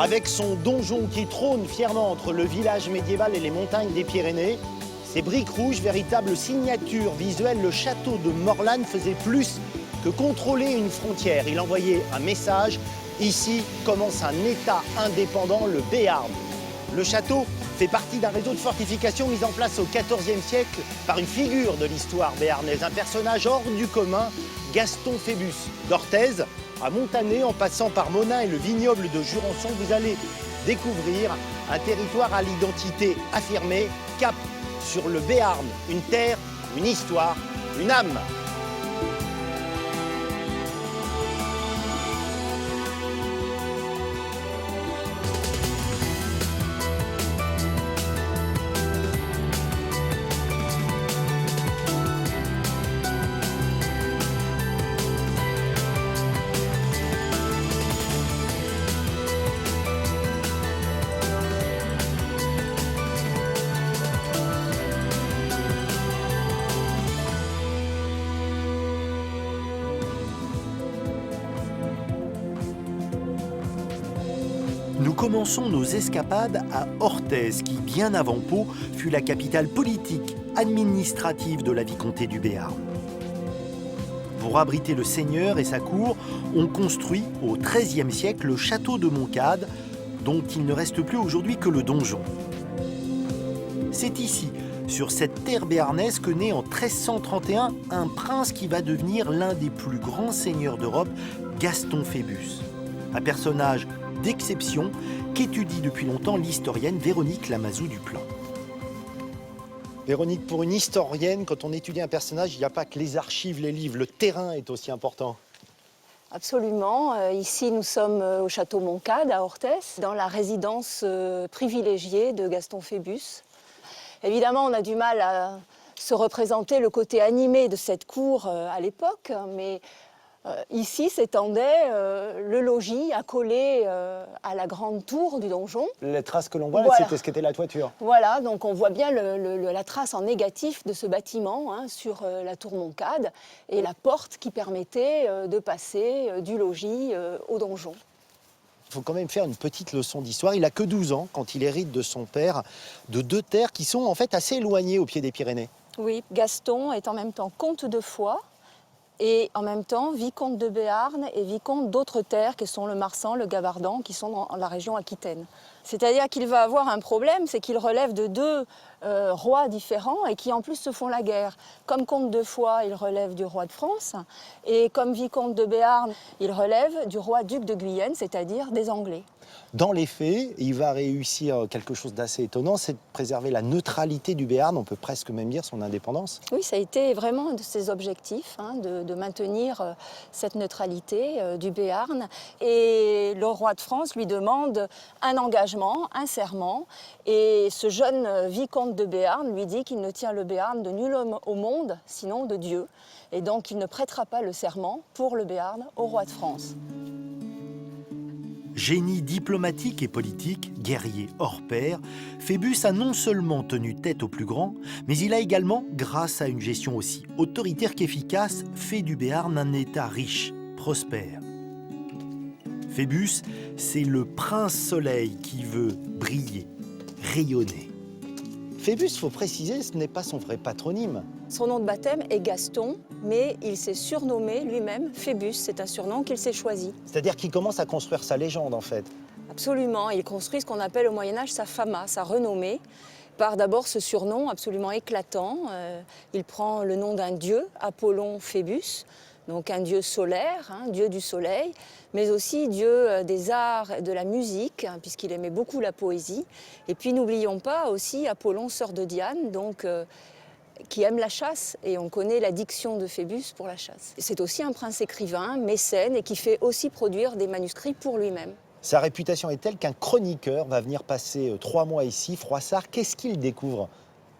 Avec son donjon qui trône fièrement entre le village médiéval et les montagnes des Pyrénées, ces briques rouges, véritable signature visuelle, le château de Morlane faisait plus que contrôler une frontière. Il envoyait un message. Ici commence un État indépendant, le Béarn. Le château fait partie d'un réseau de fortifications mis en place au XIVe siècle par une figure de l'histoire béarnaise, un personnage hors du commun, Gaston Phébus. D'Orthez à Montané, en passant par Monin et le vignoble de Jurançon, vous allez découvrir un territoire à l'identité affirmée, cap sur le Béarn, une terre, une histoire, une âme. Nous commençons nos escapades à Orthez, qui, bien avant Pau, fut la capitale politique, administrative de la vicomté du Béarn. Pour abriter le seigneur et sa cour, on construit au XIIIe siècle le château de Moncade, dont il ne reste plus aujourd'hui que le donjon. C'est ici, sur cette terre béarnaise, que naît en 1331 un prince qui va devenir l'un des plus grands seigneurs d'Europe, Gaston Phébus. Un personnage d'exception qu'étudie depuis longtemps l'historienne Véronique Lamazou-Duplan. Véronique, pour une historienne, quand on étudie un personnage, il n'y a pas que les archives, les livres, le terrain est aussi important. Absolument. Ici, nous sommes au château Moncade, à Orthez, dans la résidence privilégiée de Gaston Phébus. Évidemment, on a du mal à se représenter le côté animé de cette cour à l'époque, mais ici s'étendait le logis accolé à la grande tour du donjon. Les traces que l'on voit, Voilà. c'était ce qu'était la toiture. Voilà, donc on voit bien la trace en négatif de ce bâtiment sur la tour Moncade et la porte qui permettait de passer du logis au donjon. Il faut quand même faire une petite leçon d'histoire. Il n'a que 12 ans quand il hérite de son père de deux terres qui sont en fait assez éloignées au pied des Pyrénées. Oui, Gaston est en même temps comte de Foix et en même temps vicomte de Béarn et vicomte d'autres terres qui sont le Marsan, le Gavardon, qui sont dans la région Aquitaine. C'est-à-dire qu'il va avoir un problème, c'est qu'il relève de deux rois différents et qui en plus se font la guerre. Comme comte de Foix, il relève du roi de France et comme vicomte de Béarn, il relève du roi duc de Guyenne, c'est-à-dire des Anglais. Dans les faits, il va réussir quelque chose d'assez étonnant, c'est de préserver la neutralité du Béarn, on peut presque même dire son indépendance. Oui, ça a été vraiment un de ses objectifs, de maintenir cette neutralité du Béarn. Et le roi de France lui demande un engagement, un serment. Et ce jeune vicomte de Béarn lui dit qu'il ne tient le Béarn de nul homme au monde, sinon de Dieu. Et donc il ne prêtera pas le serment pour le Béarn au roi de France. Génie diplomatique et politique, guerrier hors pair, Phébus a non seulement tenu tête aux plus grands, mais il a également, grâce à une gestion aussi autoritaire qu'efficace, fait du Béarn un État riche, prospère. Phébus, c'est le prince soleil qui veut briller, rayonner. Phébus, il faut préciser, ce n'est pas son vrai patronyme. Son nom de baptême est Gaston, mais il s'est surnommé lui-même Phébus. C'est un surnom qu'il s'est choisi. C'est-à-dire qu'il commence à construire sa légende, en fait. Absolument. Il construit ce qu'on appelle au Moyen-Âge sa fama, sa renommée, par d'abord ce surnom absolument éclatant. Il prend le nom d'un dieu, Apollon Phébus, donc un dieu solaire, dieu du soleil, mais aussi dieu des arts et de la musique, puisqu'il aimait beaucoup la poésie. Et puis n'oublions pas aussi Apollon, sœur de Diane, donc qui aime la chasse, et on connaît la diction de Phébus pour la chasse. C'est aussi un prince écrivain, mécène, et qui fait aussi produire des manuscrits pour lui-même. Sa réputation est telle qu'un chroniqueur va venir passer 3 mois ici. Froissart, qu'est-ce qu'il découvre ?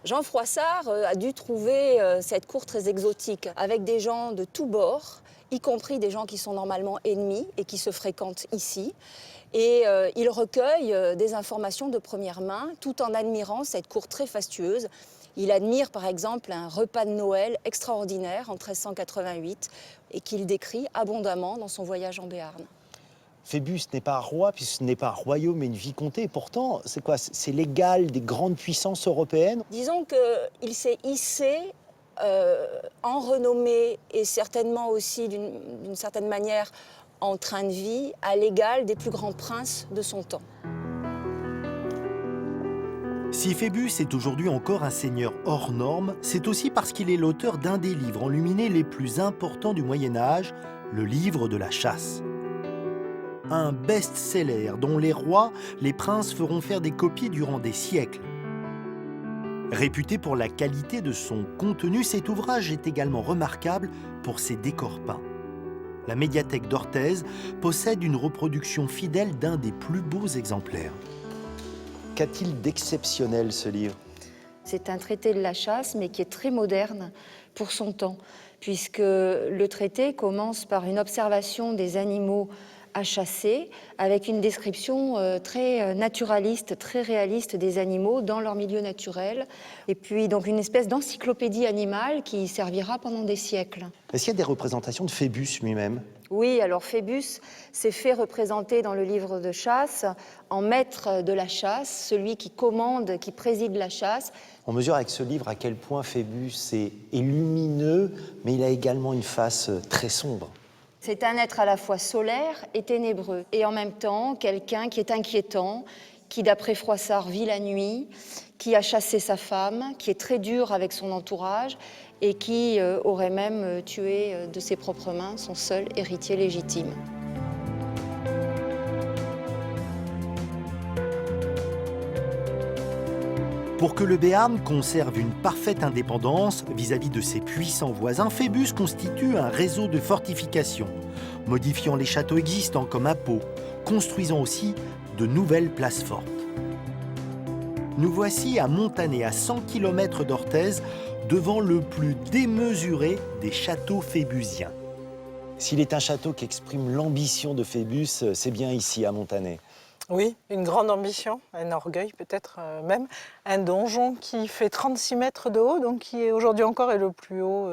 Jean Froissart a dû trouver cette cour très exotique, avec des gens de tous bords, y compris des gens qui sont normalement ennemis et qui se fréquentent ici. Et il recueille des informations de première main, tout en admirant cette cour très fastueuse. Il admire par exemple un repas de Noël extraordinaire en 1388 et qu'il décrit abondamment dans son voyage en Béarn. Phébus n'est pas un roi, puisque ce n'est pas un royaume, mais une vicomté. Et pourtant, c'est quoi? C'est l'égal des grandes puissances européennes. Disons qu'il s'est hissé en renommée et certainement aussi d'une certaine manière en train de vie à l'égal des plus grands princes de son temps. Si Phébus est aujourd'hui encore un seigneur hors norme, c'est aussi parce qu'il est l'auteur d'un des livres enluminés les plus importants du Moyen-Âge, le livre de la chasse. Un best-seller dont les rois, les princes feront faire des copies durant des siècles. Réputé pour la qualité de son contenu, cet ouvrage est également remarquable pour ses décors peints. La médiathèque d'Orthez possède une reproduction fidèle d'un des plus beaux exemplaires. Qu'a-t-il d'exceptionnel, ce livre? C'est un traité de la chasse, mais qui est très moderne pour son temps, puisque le traité commence par une observation des animaux à chasser, avec une description très naturaliste, très réaliste des animaux dans leur milieu naturel, et puis donc une espèce d'encyclopédie animale qui servira pendant des siècles. Est-ce qu'il y a des représentations de Phébus lui-même? Oui, alors Phébus s'est fait représenter dans le livre de chasse en maître de la chasse, celui qui commande, qui préside la chasse. On mesure avec ce livre à quel point Phébus est lumineux, mais il a également une face très sombre. C'est un être à la fois solaire et ténébreux, et en même temps quelqu'un qui est inquiétant, qui d'après Froissart vit la nuit, qui a chassé sa femme, qui est très dur avec son entourage et qui aurait même tué de ses propres mains son seul héritier légitime. Pour que le Béarn conserve une parfaite indépendance vis-à-vis de ses puissants voisins, Phébus constitue un réseau de fortifications, modifiant les châteaux existants comme à Pau, construisant aussi de nouvelles places fortes. Nous voici à Montané, à 100 km d'Orthez, devant le plus démesuré des châteaux phébusiens. S'il est un château qui exprime l'ambition de Phébus, c'est bien ici, à Montané. Oui, une grande ambition, un orgueil peut-être même. Un donjon qui fait 36 mètres de haut, donc qui est aujourd'hui encore est le plus haut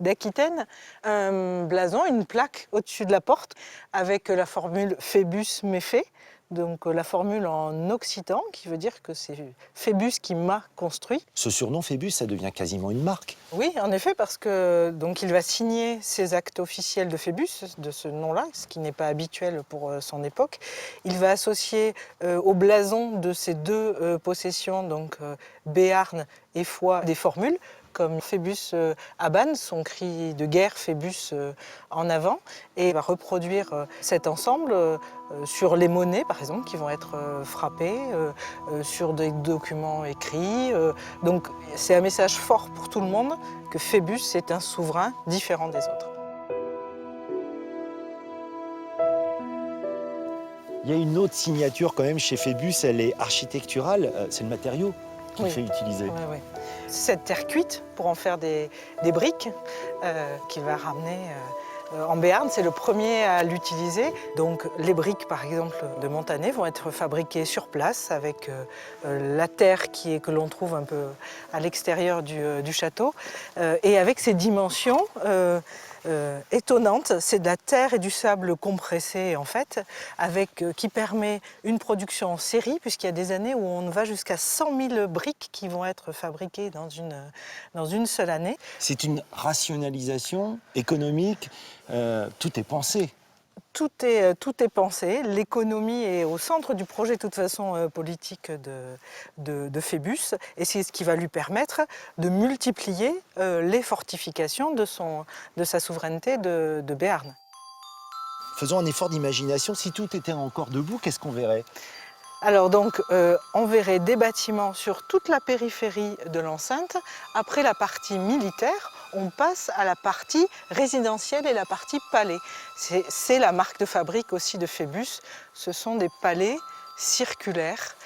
d'Aquitaine. Un blason, une plaque au-dessus de la porte avec la formule Phébus méfait. Donc la formule en occitan qui veut dire que c'est Phébus qui m'a construit. Ce surnom Phébus, ça devient quasiment une marque. Oui, en effet, parce que donc il va signer ses actes officiels de Phébus, de ce nom-là, ce qui n'est pas habituel pour son époque. Il va associer au blason de ces deux possessions, donc Béarn et Foix, des formules, comme Phébus Abane, son cri de guerre Phébus en avant, et va reproduire cet ensemble sur les monnaies, par exemple, qui vont être frappées, sur des documents écrits. Donc c'est un message fort pour tout le monde que Phébus est un souverain différent des autres. Il y a une autre signature quand même chez Phébus, elle est architecturale, c'est le matériau qu'il fait utiliser. Oui, oui. Cette terre cuite pour en faire des briques qu'il va ramener en Béarn, c'est le premier à l'utiliser. Donc les briques, par exemple, de Montané vont être fabriquées sur place avec la terre que l'on trouve un peu à l'extérieur du château et avec ces dimensions étonnante, c'est de la terre et du sable compressé en fait, qui permet une production en série, puisqu'il y a des années où on va jusqu'à 100 000 briques qui vont être fabriquées dans une seule année. C'est une rationalisation économique, tout est pensé. Tout est pensé, l'économie est au centre du projet de toute façon politique de Phébus, et c'est ce qui va lui permettre de multiplier les fortifications de sa souveraineté de Béarn. Faisons un effort d'imagination, si tout était encore debout, qu'est-ce qu'on verrait ? Alors donc, on verrait des bâtiments sur toute la périphérie de l'enceinte. Après la partie militaire, on passe à la partie résidentielle et la partie palais. C'est la marque de fabrique aussi de Phébus. Ce sont des palais circulaires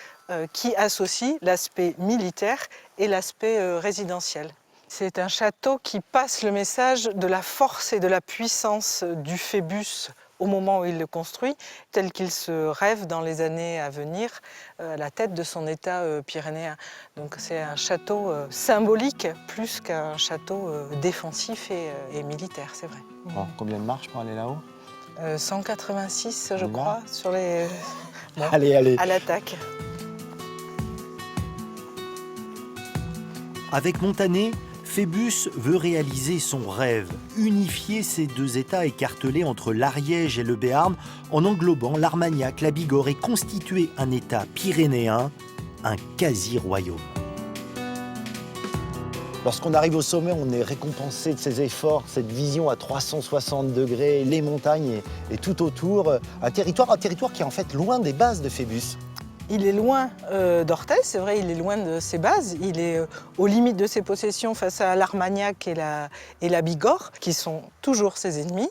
qui associent l'aspect militaire et l'aspect résidentiel. C'est un château qui passe le message de la force et de la puissance du Phébus au moment où il le construit, tel qu'il se rêve dans les années à venir à la tête de son État pyrénéen. Donc c'est un château symbolique plus qu'un château défensif et militaire, c'est vrai. Bon, combien de marches pour aller là-haut ? 186, je Là. crois, sur les... Bon, Allez. à l'attaque. Avec Montané, Phébus veut réaliser son rêve, unifier ces deux États écartelés entre l'Ariège et le Béarn en englobant l'Armagnac, la Bigorre et constituer un État pyrénéen, un quasi-royaume. Lorsqu'on arrive au sommet, on est récompensé de ses efforts, cette vision à 360 degrés, les montagnes et tout autour. Un territoire qui est en fait loin des bases de Phébus. Il est loin d'Orthez, c'est vrai, il est loin de ses bases. Il est aux limites de ses possessions face à l'Armagnac et la Bigorre, qui sont toujours ses ennemis.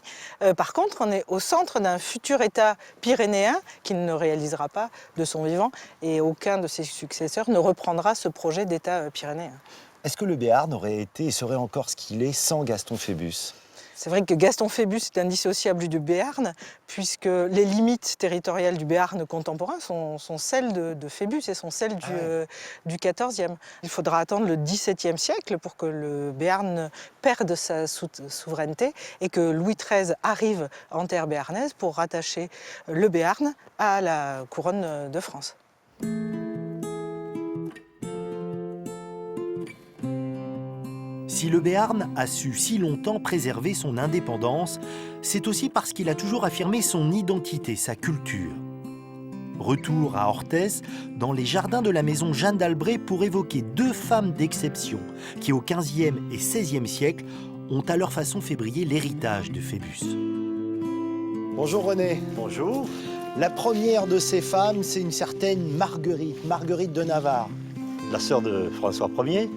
Par contre, on est au centre d'un futur État pyrénéen qu'il ne réalisera pas de son vivant, et aucun de ses successeurs ne reprendra ce projet d'État pyrénéen. Est-ce que le Béarn aurait été et serait encore ce qu'il est sans Gaston Phébus ? C'est vrai que Gaston Phébus est indissociable du Béarn, puisque les limites territoriales du Béarn contemporain sont celles de Phébus et sont celles du XIVe. Il faudra attendre le XVIIe siècle pour que le Béarn perde sa souveraineté et que Louis XIII arrive en terre béarnaise pour rattacher le Béarn à la couronne de France. Si le Béarn a su si longtemps préserver son indépendance, c'est aussi parce qu'il a toujours affirmé son identité, sa culture. Retour à Orthez, dans les jardins de la maison Jeanne d'Albret pour évoquer deux femmes d'exception qui, au XVe et XVIe siècle, ont à leur façon fait briller l'héritage de Phébus. Bonjour René. Bonjour. La première de ces femmes, c'est une certaine Marguerite de Navarre. La sœur de François Ier.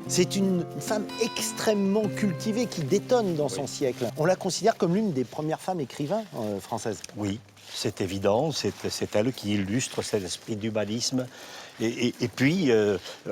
C'est une femme extrêmement cultivée qui détonne dans son siècle. On la considère comme l'une des premières femmes écrivains françaises. Oui, c'est évident, c'est elle qui illustre cet esprit d'humanisme. Et puis,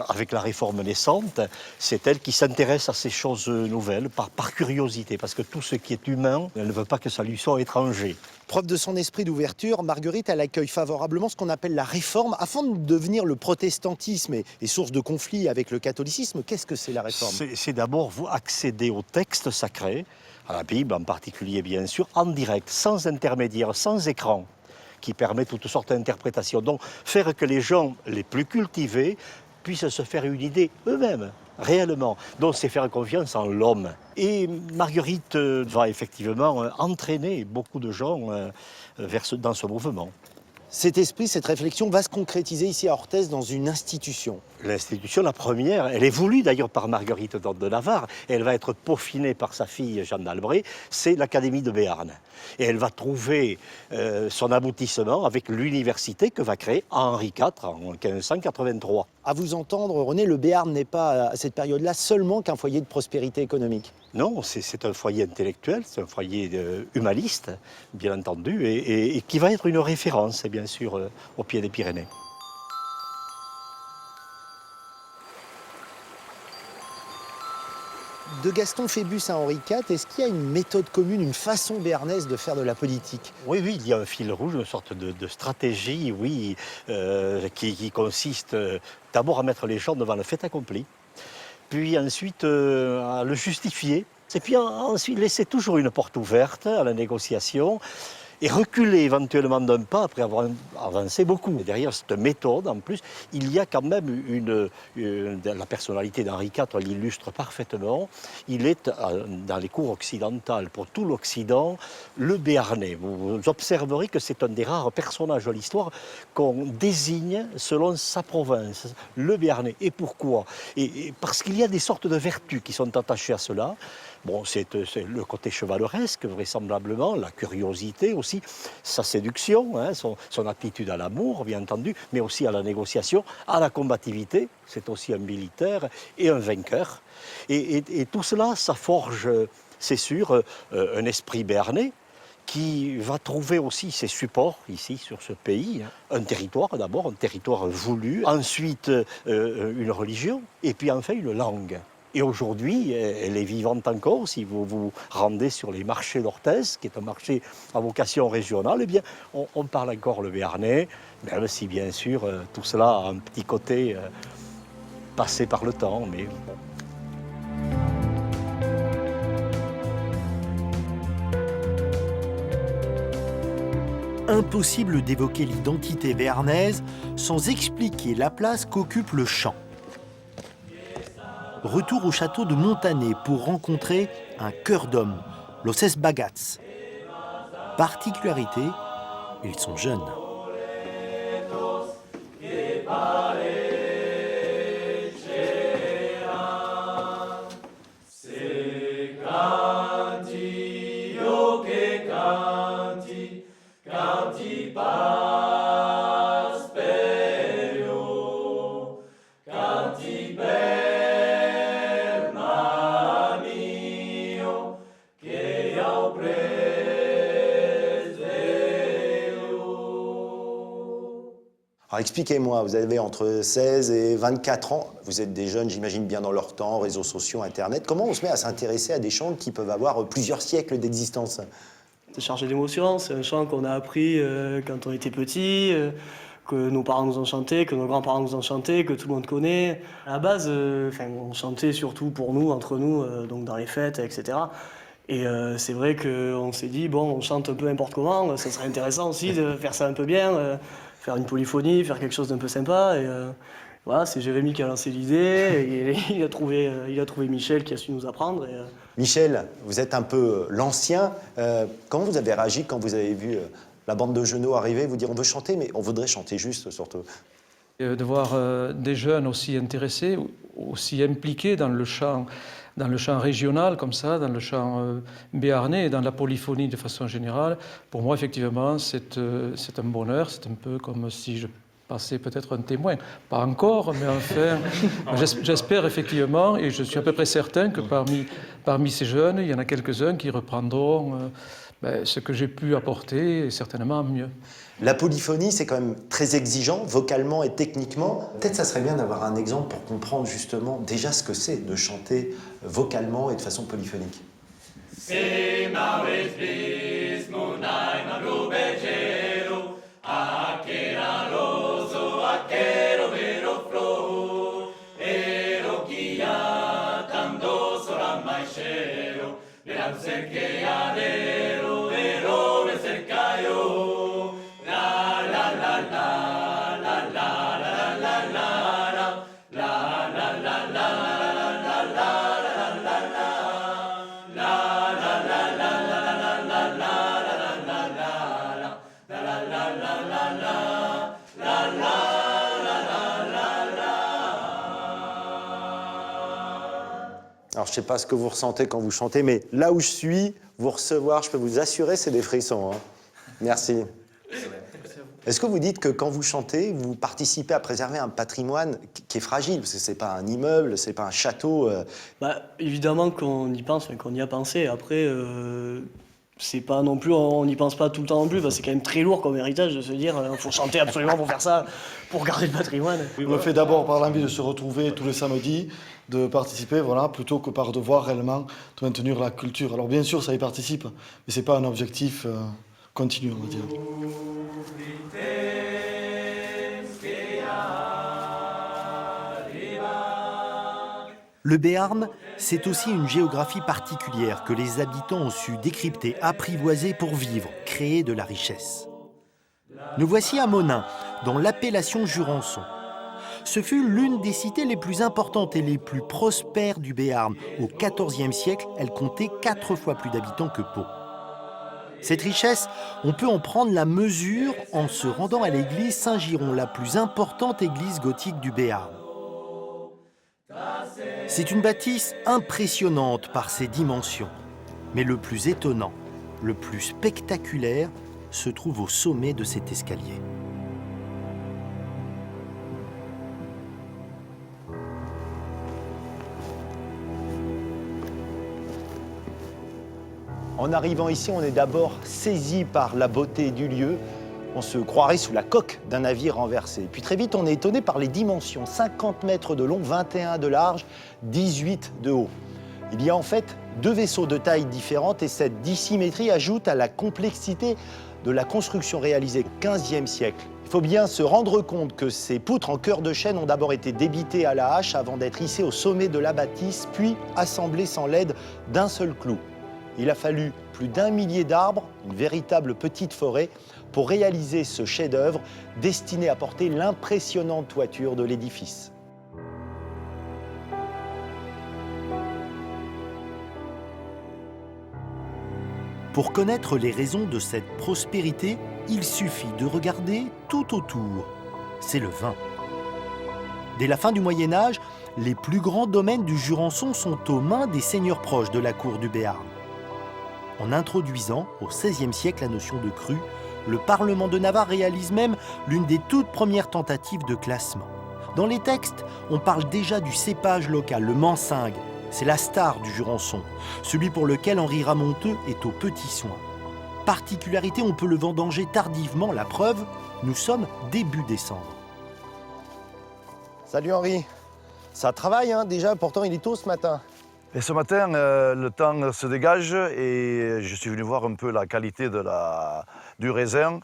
avec la réforme naissante, c'est elle qui s'intéresse à ces choses nouvelles par curiosité, parce que tout ce qui est humain, elle ne veut pas que ça lui soit étranger. Preuve de son esprit d'ouverture, Marguerite, elle accueille favorablement ce qu'on appelle la réforme. Afin de devenir le protestantisme et source de conflit avec le catholicisme, qu'est-ce que c'est la réforme ? C'est d'abord vous accéder au texte sacré, à la Bible en particulier bien sûr, en direct, sans intermédiaire, sans écran, qui permet toutes sortes d'interprétations. Donc faire que les gens les plus cultivés puissent se faire une idée eux-mêmes, réellement. Donc c'est faire confiance en l'homme. Et Marguerite va effectivement entraîner beaucoup de gens dans ce mouvement. Cet esprit, cette réflexion va se concrétiser ici à Orthez dans une institution. L'institution, la première, elle est voulue d'ailleurs par Marguerite de Navarre, et elle va être peaufinée par sa fille Jeanne d'Albret, c'est l'Académie de Béarn. Et elle va trouver son aboutissement avec l'université que va créer Henri IV en 1583. À vous entendre, René, le Béarn n'est pas à cette période-là seulement qu'un foyer de prospérité économique. Non, c'est un foyer intellectuel, c'est un foyer humaniste, bien entendu, et qui va être une référence, bien sûr, au pied des Pyrénées. De Gaston Phébus à Henri IV, est-ce qu'il y a une méthode commune, une façon béarnaise de faire de la politique ? Oui, il y a un fil rouge, une sorte de stratégie, oui, qui consiste d'abord à mettre les gens devant le fait accompli, puis ensuite à le justifier, et puis ensuite laisser toujours une porte ouverte à la négociation, et reculer éventuellement d'un pas après avoir avancé beaucoup. Et derrière cette méthode, en plus, il y a quand même la personnalité d'Henri IV l'illustre parfaitement. Il est dans les cours occidentales, pour tout l'Occident, le Béarnais. Vous observerez que c'est un des rares personnages de l'histoire qu'on désigne selon sa province, le Béarnais. Et pourquoi ? Et parce qu'il y a des sortes de vertus qui sont attachées à cela. Bon, c'est le côté chevaleresque, vraisemblablement, la curiosité aussi, sa séduction, hein, son aptitude à l'amour, bien entendu, mais aussi à la négociation, à la combativité. C'est aussi un militaire et un vainqueur. Et tout cela, ça forge, c'est sûr, un esprit béarnais qui va trouver aussi ses supports ici, sur ce pays. Un territoire d'abord, un territoire voulu, ensuite une religion, et puis enfin une langue. Et aujourd'hui, elle est vivante encore. Si vous vous rendez sur les marchés d'Orthez, qui est un marché à vocation régionale, eh bien, on parle encore le béarnais, même si bien sûr tout cela a un petit côté passé par le temps. Mais bon. Impossible d'évoquer l'identité béarnaise sans expliquer la place qu'occupe le champ. Retour au château de Montané pour rencontrer un cœur d'homme, l'Osses Bagats. Particularité, ils sont jeunes. Alors expliquez-moi, vous avez entre 16 et 24 ans, vous êtes des jeunes, j'imagine, bien dans leur temps, réseaux sociaux, Internet. Comment on se met à s'intéresser à des chants qui peuvent avoir plusieurs siècles d'existence? C'est chargé d'émotions, c'est un chant qu'on a appris quand on était petit, que nos parents nous ont chanté, que nos grands-parents nous ont chanté, que tout le monde connaît. À la base, on chantait surtout pour nous, entre nous, donc dans les fêtes, etc. Et c'est vrai qu'on s'est dit, bon, on chante un peu n'importe comment, ça serait intéressant aussi de faire ça un peu bien, faire une polyphonie, faire quelque chose d'un peu sympa. Et voilà, c'est Jérémy qui a lancé l'idée, et il a trouvé Michel qui a su nous apprendre. Et, Michel, vous êtes un peu l'ancien. Comment vous avez réagi quand vous avez vu la bande de genoux arriver, vous dire on veut chanter, mais on voudrait chanter juste surtout? De voir des jeunes aussi intéressés, aussi impliqués dans le chant régional comme ça, dans le chant béarnais et dans la polyphonie de façon générale, pour moi effectivement c'est un bonheur, c'est un peu comme si je passais peut-être un témoin. Pas encore, mais enfin, j'espère effectivement, et je suis à peu près certain que parmi ces jeunes, il y en a quelques-uns qui reprendront ce que j'ai pu apporter, et certainement mieux. La polyphonie, c'est quand même très exigeant, vocalement et techniquement. Peut-être ça serait bien d'avoir un exemple pour comprendre justement déjà ce que c'est de chanter vocalement et de façon polyphonique. Alors, je ne sais pas ce que vous ressentez quand vous chantez, mais là où je suis, vous recevoir, je peux vous assurer, c'est des frissons. Hein. Merci. Est-ce que vous dites que quand vous chantez, vous participez à préserver un patrimoine qui est fragile? Parce que ce n'est pas un immeuble, ce n'est pas un château. Évidemment qu'on y pense, qu'on y a pensé. Après, c'est pas non plus, on n'y pense pas tout le temps non plus, parce que c'est quand même très lourd comme héritage de se dire il faut chanter absolument pour faire ça, pour garder le patrimoine. On le fait d'abord par l'envie de se retrouver tous les samedis, de participer, voilà, plutôt que par devoir réellement de maintenir la culture. Alors bien sûr, ça y participe, mais ce n'est pas un objectif continu, on va dire. Le Béarn, c'est aussi une géographie particulière que les habitants ont su décrypter, apprivoiser pour vivre, créer de la richesse. Nous voici à Monin, dans l'appellation Jurançon. Ce fut l'une des cités les plus importantes et les plus prospères du Béarn. Au XIVe siècle, elle comptait 4 fois plus d'habitants que Pau. Cette richesse, on peut en prendre la mesure en se rendant à l'église Saint-Giron, la plus importante église gothique du Béarn. C'est une bâtisse impressionnante par ses dimensions. Mais le plus étonnant, le plus spectaculaire, se trouve au sommet de cet escalier. En arrivant ici, on est d'abord saisi par la beauté du lieu. On se croirait sous la coque d'un navire renversé. Puis très vite, on est étonné par les dimensions. 50 mètres de long, 21 de large, 18 de haut. Il y a en fait 2 vaisseaux de taille différentes et cette dissymétrie ajoute à la complexité de la construction réalisée au XVe siècle. Il faut bien se rendre compte que ces poutres en cœur de chêne ont d'abord été débitées à la hache avant d'être hissées au sommet de la bâtisse, puis assemblées sans l'aide d'un seul clou. Il a fallu plus d'1 millier d'arbres, une véritable petite forêt, pour réaliser ce chef-d'œuvre destiné à porter l'impressionnante toiture de l'édifice. Pour connaître les raisons de cette prospérité, il suffit de regarder tout autour. C'est le vin. Dès la fin du Moyen-Âge, les plus grands domaines du Jurançon sont aux mains des seigneurs proches de la cour du Béarn. En introduisant au XVIe siècle la notion de cru, le Parlement de Navarre réalise même l'une des toutes premières tentatives de classement. Dans les textes, on parle déjà du cépage local, le mansingue. C'est la star du Jurançon, celui pour lequel Henri Ramonteux est aux petits soins. Particularité, on peut le vendanger tardivement, la preuve, nous sommes début décembre. Salut Henri. Ça travaille, hein, déjà, pourtant il est tôt ce matin. Et ce matin, le temps se dégage et je suis venu voir un peu la qualité du raisin.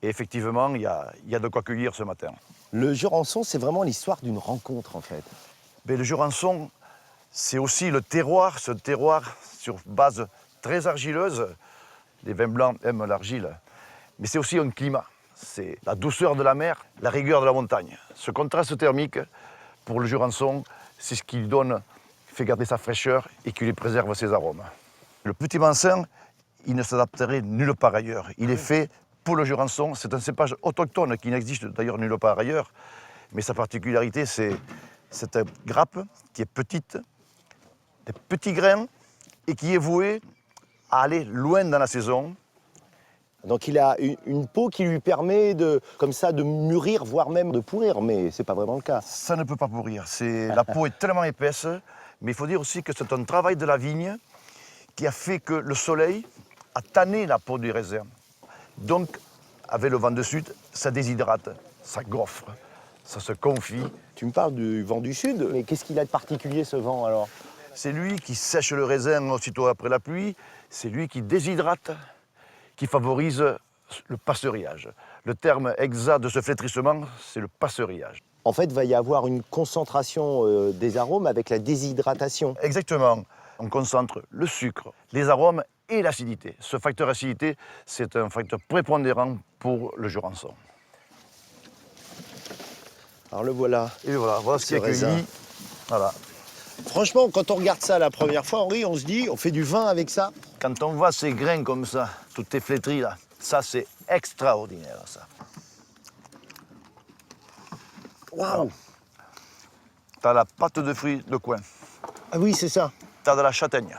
Et effectivement, il y a de quoi cueillir ce matin. Le Jurançon, c'est vraiment l'histoire d'une rencontre, en fait. Mais le Jurançon, c'est aussi le terroir, ce terroir sur base très argileuse. Les vins blancs aiment l'argile. Mais c'est aussi un climat. C'est la douceur de la mer, la rigueur de la montagne. Ce contraste thermique, pour le Jurançon, c'est ce qui lui fait garder sa fraîcheur et qui lui préserve ses arômes. Le petit Mansin, il ne s'adapterait nulle part ailleurs. Il est fait pour le Jurançon. C'est un cépage autochtone qui n'existe d'ailleurs nulle part ailleurs. Mais sa particularité, c'est cette grappe qui est petite, des petits grains, et qui est vouée à aller loin dans la saison. Donc il a une peau qui lui permet comme ça, de mûrir, voire même de pourrir, mais c'est pas vraiment le cas. Ça ne peut pas pourrir. La peau est tellement épaisse, mais il faut dire aussi que c'est un travail de la vigne qui a fait que le soleil a tanné la peau du raisin. Donc, avec le vent de sud, ça déshydrate, ça gaufre, ça se confie. Tu me parles du vent du sud, mais qu'est-ce qu'il a de particulier ce vent alors? C'est lui qui sèche le raisin aussitôt après la pluie, c'est lui qui déshydrate, qui favorise le passerillage. Le terme exact de ce flétrissement, c'est le passerillage. En fait, il va y avoir une concentration des arômes avec la déshydratation. Exactement. On concentre le sucre, les arômes et l'acidité. Ce facteur acidité, c'est un facteur prépondérant pour le Jurançon. Alors le voilà. Et voilà ce qui est cueilli. Voilà. Franchement, quand on regarde ça la première fois, Henri, on se dit, on fait du vin avec ça. Quand on voit ces grains comme ça, tout est flétri là, ça c'est extraordinaire ça. Waouh! T'as la pâte de fruits de coin. Ah oui, c'est ça. T'as de la châtaigne.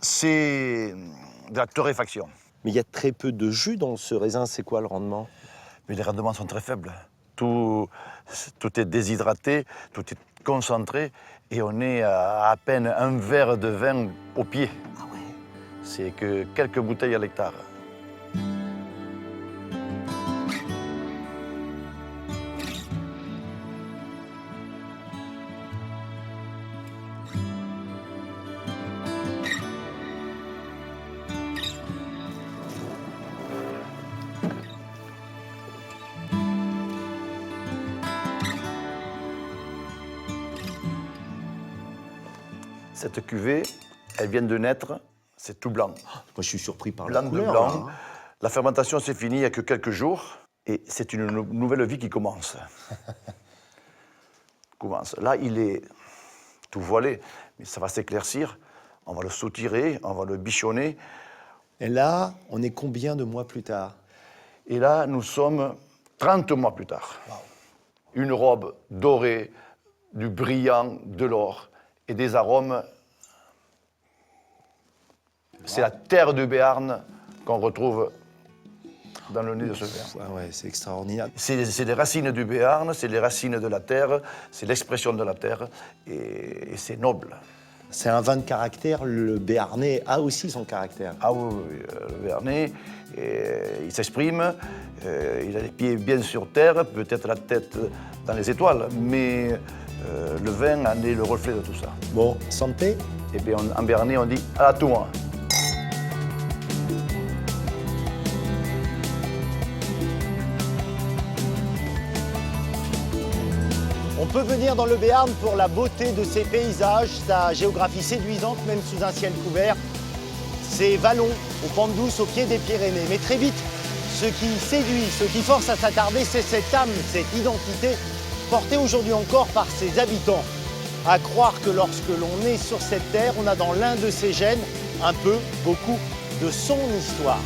C'est de la torréfaction. Mais il y a très peu de jus dans ce raisin, c'est quoi le rendement? Mais les rendements sont très faibles. Tout est déshydraté, tout est concentré et on est à peine un verre de vin au pied. Ah ouais. C'est que quelques bouteilles à l'hectare. Cette cuvée, elle vient de naître, c'est tout blanc. Moi, je suis surpris par Blanc la de couleur. blanc. Là, hein. La fermentation s'est finie il n'y a que quelques jours et c'est une nouvelle vie qui commence. Là, il est tout voilé, mais ça va s'éclaircir. On va le soutirer, on va le bichonner. Et là, on est combien de mois plus tard? Et là, nous sommes 30 mois plus tard. Wow. Une robe dorée, du brillant, de l'or et des arômes. C'est la terre du Béarn qu'on retrouve dans le nez de ce vin. Ah ouais, c'est extraordinaire. C'est les racines du Béarn, c'est les racines de la terre, c'est l'expression de la terre et c'est noble. C'est un vin de caractère, le Béarnais a aussi son caractère. Ah oui, le Béarnais, il s'exprime, il a les pieds bien sur terre, peut-être la tête dans les étoiles, mais le vin en est le reflet de tout ça. Bon, santé. Et bien en Béarnais, on dit à la tour. On peut venir dans le Béarn pour la beauté de ses paysages, sa géographie séduisante, même sous un ciel couvert. ces vallons aux pentes douces au pied des Pyrénées. Mais très vite, ce qui séduit, ce qui force à s'attarder, c'est cette âme, cette identité portée aujourd'hui encore par ses habitants. À croire que lorsque l'on est sur cette terre, on a dans l'un de ses gènes un peu, beaucoup de son histoire.